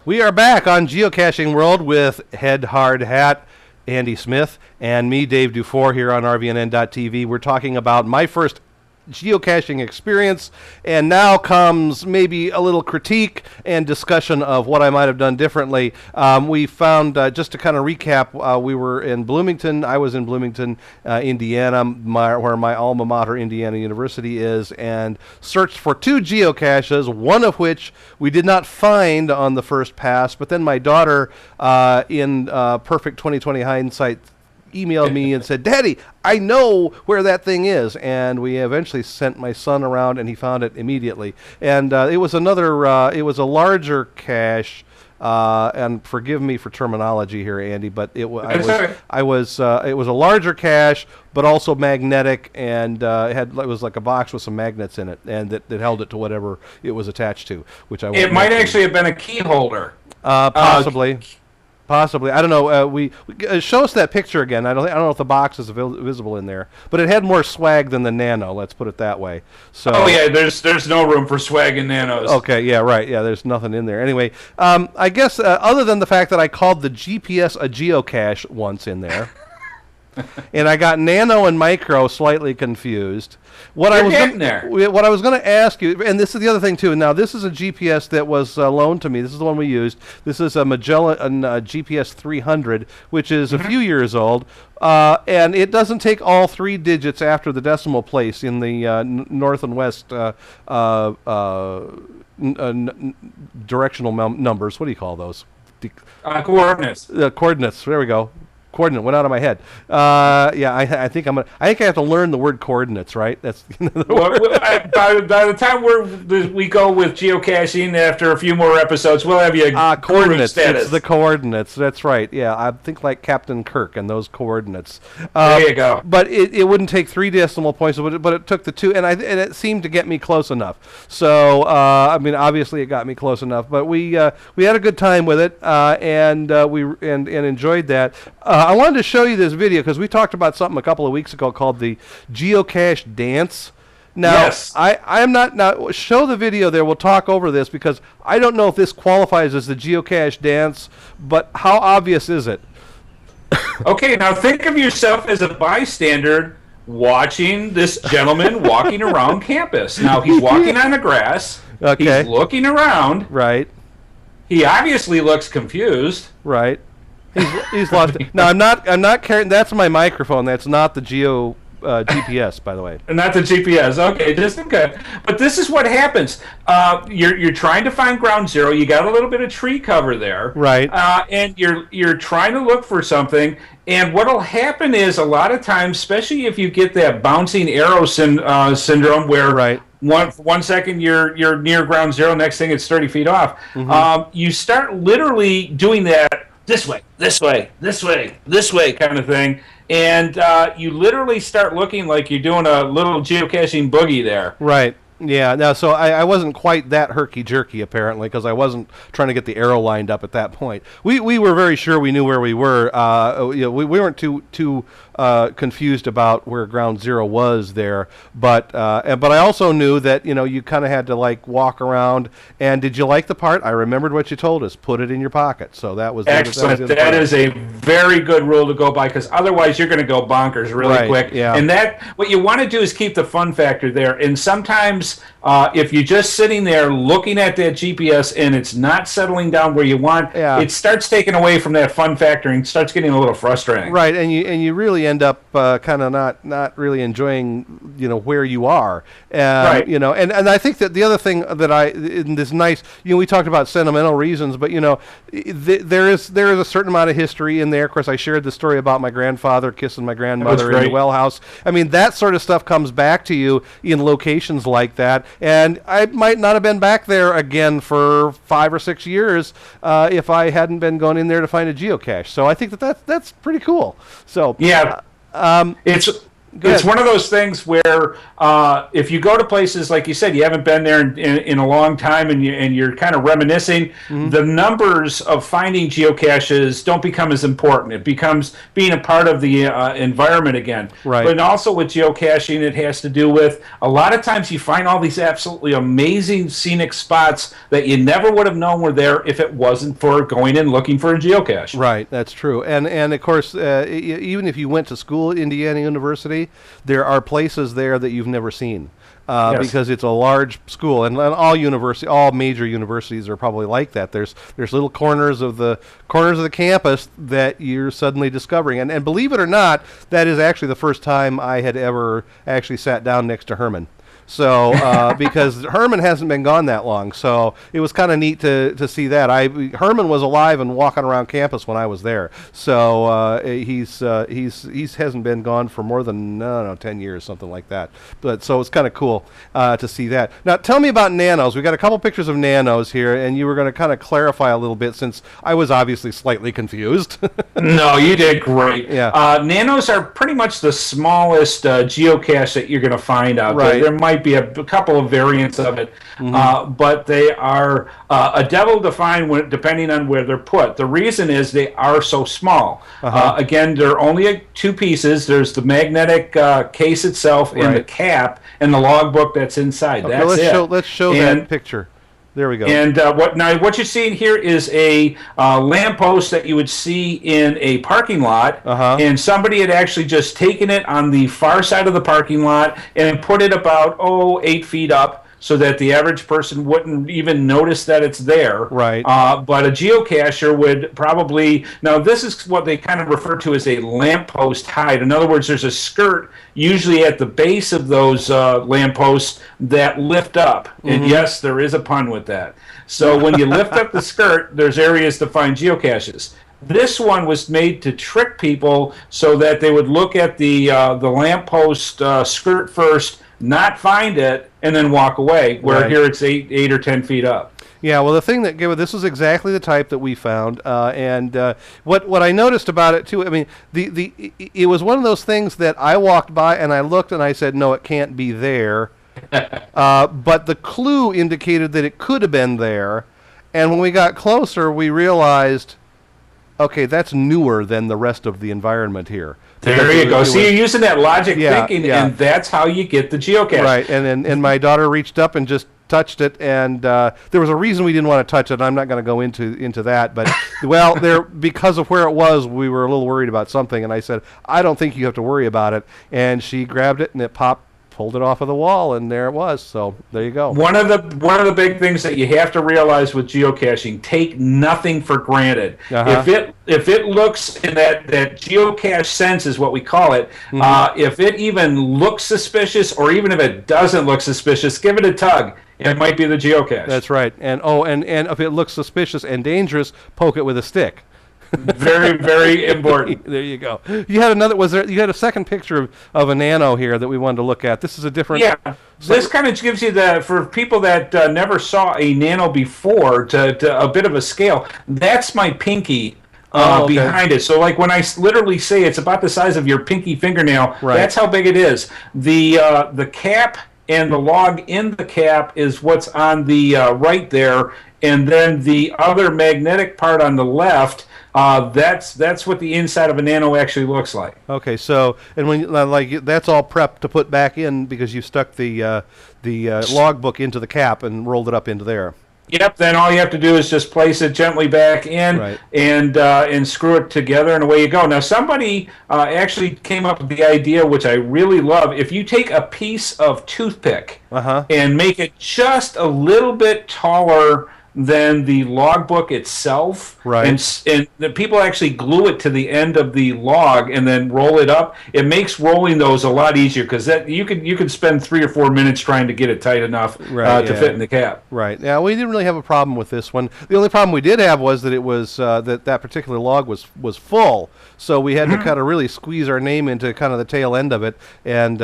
We are back on Geocaching World with Head Hard Hat, Andy Smith, and me, Dave Dufour, here on RVNN.TV. We're talking about my first geocaching experience, and now comes maybe a little critique and discussion of what I might have done differently. We found, just to kind of recap, we were in Bloomington. I was in Bloomington, Indiana, where my alma mater, Indiana University, is, and searched for 2 geocaches, one of which we did not find on the first pass, but then my daughter, in perfect 2020 hindsight, emailed me and said, "Daddy, I know where that thing is," and we eventually sent my son around, and he found it immediately. And it was another, it was a larger cache, and forgive me for terminology here, Andy, but it was it was a larger cache, but also magnetic, and it was like a box with some magnets in it, and that held it to whatever it was attached to. Which it might actually have been a key holder, possibly. Possibly, I don't know. We show us that picture again. I don't know if the box is visible in there, but it had more swag than the Nano. Let's put it that way. So. Oh yeah, there's no room for swag in Nanos. Okay, yeah, right. Yeah, there's nothing in there. Anyway, I guess other than the fact that I called the GPS a geocache once in there, and I got Nano and Micro slightly confused. What I was going to ask you, and this is the other thing too. Now, this is a GPS that was loaned to me. This is the one we used. This is a Magellan GPS 300, which is a few years old, and it doesn't take all 3 digits after the decimal place in the north and west directional numbers. What do you call those? Coordinates. Coordinates. There we go. Coordinate went out of my head. Yeah, I think I have to learn the word coordinates, right? That's by the time we go with geocaching after a few more episodes, we'll have you coordinates. Status. It's the coordinates. That's right. Yeah, I think like Captain Kirk and those coordinates. There you go. But it wouldn't take 3 decimal points, but it took the 2, and it seemed to get me close enough. So I mean, obviously it got me close enough. But we had a good time with it, and we enjoyed that. I wanted to show you this video because we talked about something a couple of weeks ago called the Geocache Dance. Now, yes. I am not, now show the video there, we'll talk over this because I don't know if this qualifies as the Geocache Dance, but how obvious is it? Okay, now think of yourself as a bystander watching this gentleman walking around campus. Now, he's walking on the grass. Okay. He's looking around. Right. He obviously looks confused. Right. He's lost it. No, I'm not carrying. That's my microphone. That's not the GPS, by the way. Not the GPS. Okay, just okay. But this is what happens. You're trying to find ground zero. You got a little bit of tree cover there, right? And you're trying to look for something. And what'll happen is a lot of times, especially if you get that bouncing arrow syndrome, where right. 1 second you're near ground zero, next thing it's 30 feet off. Mm-hmm. You start literally doing that. This way, this way, this way, this way kind of thing. And you literally start looking like you're doing a little geocaching boogie there. Right. Yeah. Now, so I wasn't quite that herky-jerky, apparently, because I wasn't trying to get the arrow lined up at that point. We were very sure we knew where we were. We weren't too confused about where ground zero was there. But I also knew that, you kind of had to, like, walk around. And did you like the part? I remembered what you told us. Put it in your pocket. So that was... Excellent. That is a very good rule to go by, because otherwise you're going to go bonkers really quick. Yeah. And what you want to do is keep the fun factor there. And sometimes if you're just sitting there looking at that GPS and it's not settling down where you want, it starts taking away from that fun factor and starts getting a little frustrating. Right, and you really end up kind of not really enjoying where you are. Right. And I think that the other thing that is nice, we talked about sentimental reasons, but there is a certain amount of history in there. Of course, I shared the story about my grandfather kissing my grandmother in the well house. I mean, that sort of stuff comes back to you in locations like that, and I might not have been back there again for 5 or 6 years if I hadn't been going in there to find a geocache. So I think that's pretty cool. So yeah, It's one of those things where if you go to places, like you said, you haven't been there in a long time, and you're kind of reminiscing, the numbers of finding geocaches don't become as important. It becomes being a part of the environment again. Right. But also with geocaching, it has to do with a lot of times you find all these absolutely amazing scenic spots that you never would have known were there if it wasn't for going and looking for a geocache. Right, that's true. And of course, even if you went to school at Indiana University, there are places there that you've never seen. Yes. Because it's a large school, and all major universities are probably like that. There's little corners of the campus that you're suddenly discovering, and believe it or not, that is actually the first time I had ever actually sat down next to Herman. So because Herman hasn't been gone that long, so it was kind of neat to see that. Herman was alive and walking around campus when I was there. So he's hasn't been gone for more than 10 years, something like that. But so it's kind of cool to see that. Now tell me about nanos. We got a couple pictures of nanos here, and you were going to kind of clarify a little bit since I was obviously slightly confused. No, you did great. Yeah. Nanos are pretty much the smallest geocache that you're going to find out there. There might be a couple of variants of it, but they are a devil to find depending on where they're put. The reason is they are so small. Again, they're only two pieces. There's the magnetic case itself and the cap and the logbook that's inside. Okay, that's it. Let's show that picture. There we go. And what you're seeing here is a lamppost that you would see in a parking lot, and somebody had actually just taken it on the far side of the parking lot and put it about 8 feet up, so that the average person wouldn't even notice that it's there. Right. But a geocacher would probably... Now, this is what they kind of refer to as a lamppost height. In other words, there's a skirt usually at the base of those lampposts that lift up. And yes, there is a pun with that. So when you lift up the skirt, there's areas to find geocaches. This one was made to trick people so that they would look at the lamppost skirt first, not find it, and then walk away, where here it's 8 or 10 feet up. Yeah, well, the thing that gave it, this is exactly the type that we found, and what I noticed about it too. I mean, it was one of those things that I walked by and I looked and I said, no, it can't be there. But the clue indicated that it could have been there, and when we got closer, we realized, okay, that's newer than the rest of the environment here. There you go. See, you're using that logic thinking, and that's how you get the geocache. Right, and my daughter reached up and just touched it, and there was a reason we didn't want to touch it. I'm not going to go into that, but because of where it was, we were a little worried about something, and I said, I don't think you have to worry about it. And she grabbed it, and it pulled it off of the wall, and there it was. So there you go. One of the big things that you have to realize with geocaching: take nothing for granted. If it looks in that geocache sense is what we call it. If it even looks suspicious, or even if it doesn't look suspicious, give it a tug. It might be the geocache. That's right. And if it looks suspicious and dangerous, poke it with a stick. Very, very important. There you go. You had another. You had a second picture of a nano here that we wanted to look at. This is a different. Yeah. This kind of gives you for people that never saw a nano before, to a bit of a scale. That's my pinky. Behind it. So like when I literally say it's about the size of your pinky fingernail, that's how big it is. The cap and the log in the cap is what's on the right there, and then the other magnetic part on the left, that's what the inside of a nano actually looks like. Okay, so and when that's all prepped to put back in because you stuck the logbook into the cap and rolled it up into there. Yep. Then all you have to do is just place it gently back in, and screw it together, and away you go. Now, somebody actually came up with the idea, which I really love. If you take a piece of toothpick and make it just a little bit taller than the logbook itself, and the people actually glue it to the end of the log and then roll it up. It makes rolling those a lot easier, because you could spend 3 or 4 minutes trying to get it tight enough to fit in the cap. Right. Yeah, we didn't really have a problem with this one. The only problem we did have was that it was that particular log was full, so we had to kind of really squeeze our name into kind of the tail end of it, and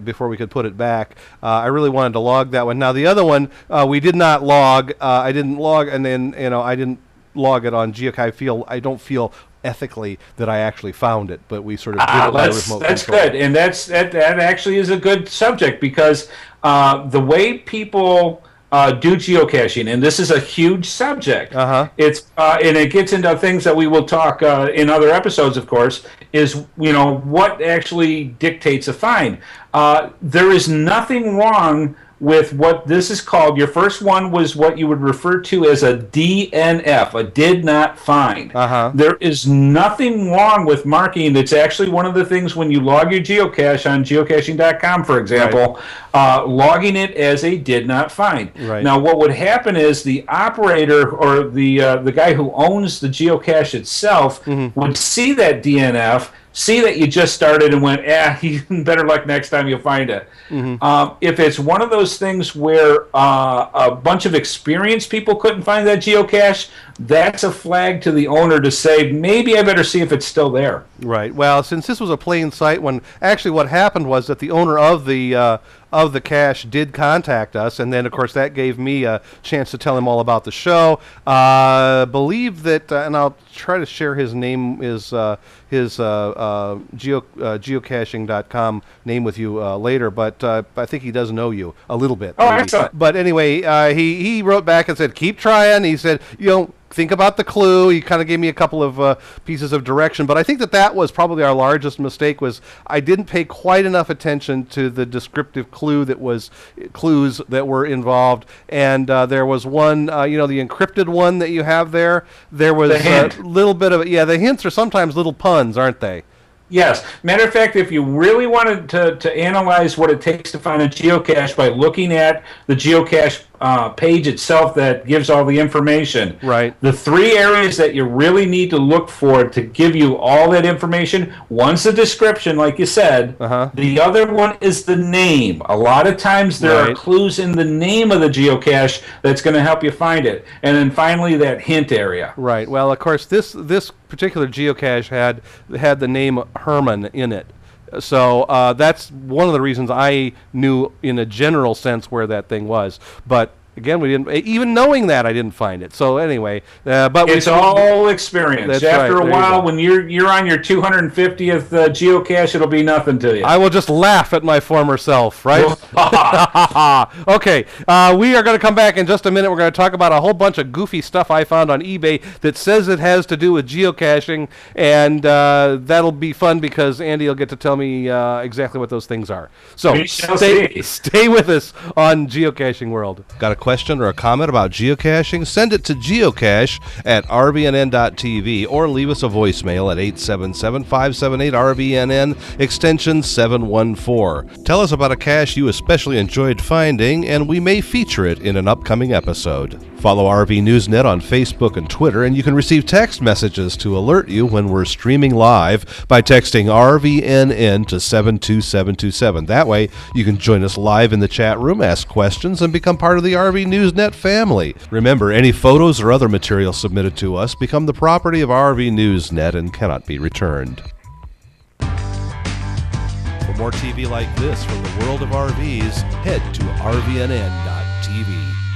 before we could put it back. I really wanted to log that one. Now the other one we did not log. I didn't log, and then I didn't log it on Geocache. I don't feel ethically that I actually found it, but we sort of did it by remote That's control. good, and that actually is a good subject because the way people do geocaching, and this is a huge subject. It's and it gets into things that we will talk in other episodes, of course. Is what actually dictates a find. There is nothing wrong with what this is called. Your first one was what you would refer to as a DNF, a did not find. There is nothing wrong with marking. It's actually one of the things when you log your geocache on geocaching.com, for example, logging it as a did not find. Now, what would happen is the operator or the guy who owns the geocache itself would see that DNF, see that you just started and went, better luck next time you'll find it. If it's one of those things where a bunch of experienced people couldn't find that geocache, that's a flag to the owner to say, maybe I better see if it's still there. Right. Well, since this was a plain sight, when actually what happened was that the owner of the cache did contact us, and then of course that gave me a chance to tell him all about the show. Believe that, and I'll try to share his name, his geocaching.com name with you later, but I think he does know you a little bit. Oh, excellent. But anyway, he wrote back and said, keep trying. He said, think about the clue. He kind of gave me a couple of pieces of direction, but I think that was probably our largest mistake. Was I didn't pay quite enough attention to the descriptive clues that were involved, and there was one, the encrypted one that you have there. There was a little bit of the hints are sometimes little puns, aren't they? Yes. Matter of fact, if you really wanted to analyze what it takes to find a geocache by looking at the geocache page itself that gives all the information. Right. The three areas that you really need to look for to give you all that information, one's the description, like you said. The other one is the name. A lot of times there are clues in the name of the geocache that's going to help you find it. And then finally that hint area. Right. Well, of course, this particular geocache had the name Herman in it. So that's one of the reasons I knew in a general sense where that thing was. But again, we didn't, even knowing that, I didn't find it. So anyway, but it's all experience. After a while, when you're on your 250th geocache, it'll be nothing to you. I will just laugh at my former self, right? Okay, we are going to come back in just a minute. We're going to talk about a whole bunch of goofy stuff I found on eBay that says it has to do with geocaching, and that'll be fun because Andy will get to tell me exactly what those things are. So stay with us on Geocaching World. Got a question or a comment about geocaching? Send it to geocache@rvnn.tv or leave us a voicemail at 877-578-RVNN extension 714. Tell us about a cache you especially enjoyed finding, and we may feature it in an upcoming episode. Follow RV Newsnet on Facebook and Twitter, and you can receive text messages to alert you when we're streaming live by texting RVNN to 72727. That way, you can join us live in the chat room, ask questions, and become part of the RV Newsnet family. Remember, any photos or other material submitted to us become the property of RV Newsnet and cannot be returned. For more TV like this from the world of RVs, head to rvnn.tv.